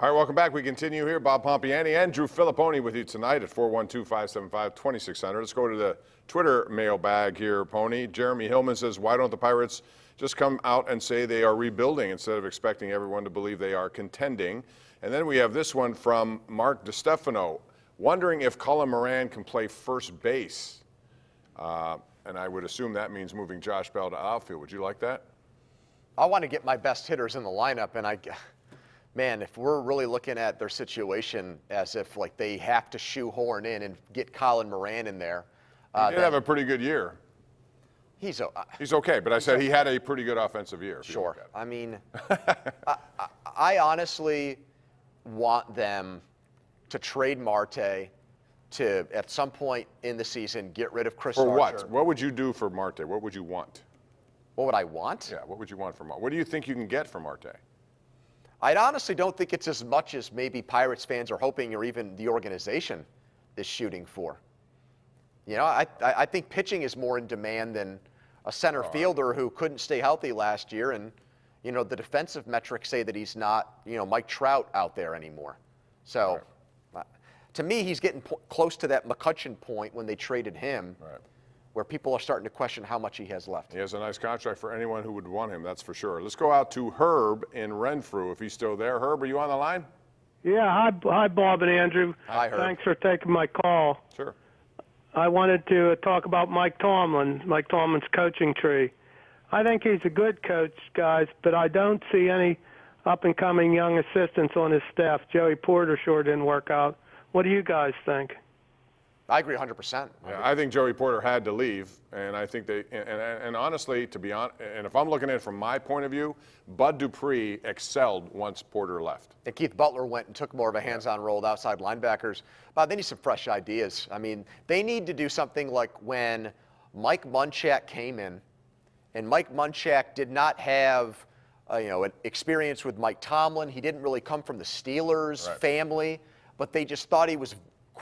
All right, welcome back. We continue here. Bob Pompeani and Drew Fillipponi with you tonight at 412-575-2600. Let's go to the Twitter mailbag here, Pony. Jeremy Hillman says, why don't the Pirates just come out and say they are rebuilding instead of expecting everyone to believe they are contending? And then we have this one from Mark DeStefano, wondering if Colin Moran can play first base. And I would assume that means moving Josh Bell to outfield. Would you like that? I want to get my best hitters in the lineup, and man, if we're really looking at their situation as if like they have to shoehorn in and get Colin Moran in there. He did have a pretty good year. He's okay, but I said he had a pretty good offensive year. Sure. I mean, I honestly want them to trade Marte to, at some point in the season, get rid of Chris Archer. For what? What would you do for Marte? What would you want? What would I want? Yeah, what would you want from Marte? What do you think you can get from Marte? I honestly don't think it's as much as maybe Pirates fans are hoping or even the organization is shooting for. You know, I think pitching is more in demand than a center fielder who couldn't stay healthy last year. And, you know, the defensive metrics say that he's not, you know, Mike Trout out there anymore. So, to me, he's getting close to that McCutchen point when they traded him. Right. Where people are starting to question how much he has left. He has a nice contract for anyone who would want him, that's for sure. Let's go out to Herb in Renfrew, if he's still there. Herb, are you on the line? Yeah, hi Bob and Andrew. Hi, Herb. Thanks for taking my call. Sure. I wanted to talk about Mike Tomlin's coaching tree. I think he's a good coach, guys, but I don't see any up-and-coming young assistants on his staff. Joey Porter sure didn't work out. What do you guys think? I agree 100%. Yeah, I think Joey Porter had to leave, and I think they, and honestly, to be honest, and if I'm looking at it from my point of view, Bud Dupree excelled once Porter left. And Keith Butler went and took more of a hands-on role with outside linebackers. But they need some fresh ideas. I mean, they need to do something like when Mike Munchak came in, and Mike Munchak did not have, you know, an experience with Mike Tomlin. He didn't really come from the Steelers family, but they just thought he was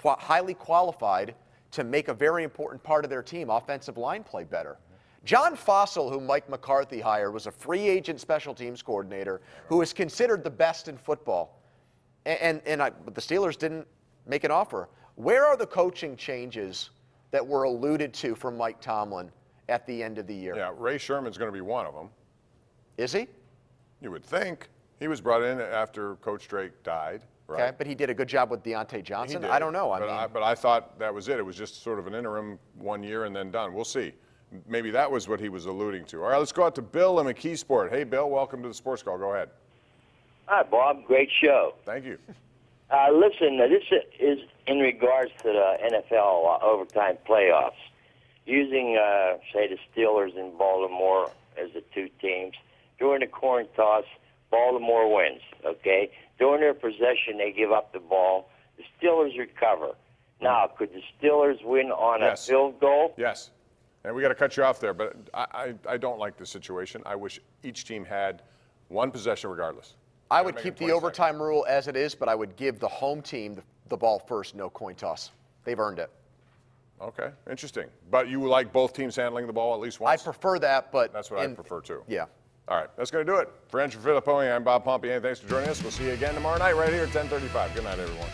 highly qualified to make a very important part of their team, offensive line play better. John Fossil, who Mike McCarthy hired, was a free agent special teams coordinator who is considered the best in football. But the Steelers didn't make an offer. Where are the coaching changes that were alluded to from Mike Tomlin at the end of the year? Yeah, Ray Sherman's going to be one of them. Is he? You would think. He was brought in after Coach Drake died. Right. Okay, but he did a good job with Deontay Johnson. I don't know. But I thought that was it. It was just sort of an interim 1 year and then done. We'll see. Maybe that was what he was alluding to. All right, let's go out to Bill in McKeesport. Hey, Bill, welcome to the Sports Call. Go ahead. Hi, Bob. Great show. Thank you. Listen, this is in regards to the NFL overtime playoffs. Using, say, the Steelers and Baltimore as the two teams. During the coin toss, Baltimore wins, okay? During their possession, they give up the ball. The Steelers recover. Now, could the Steelers win on a field goal? Yes. And we got to cut you off there, but I don't like the situation. I wish each team had one possession regardless. I would keep the overtime rule as it is, but I would give the home team the ball first, no coin toss. They've earned it. Okay, interesting. But you like both teams handling the ball at least once? I prefer that, but that's what I prefer too. Yeah. All right, that's going to do it. For Andrew Fillipponi, I'm Bob Pompeani. Thanks for joining us. We'll see you again tomorrow night right here at 10:35. Good night, everyone.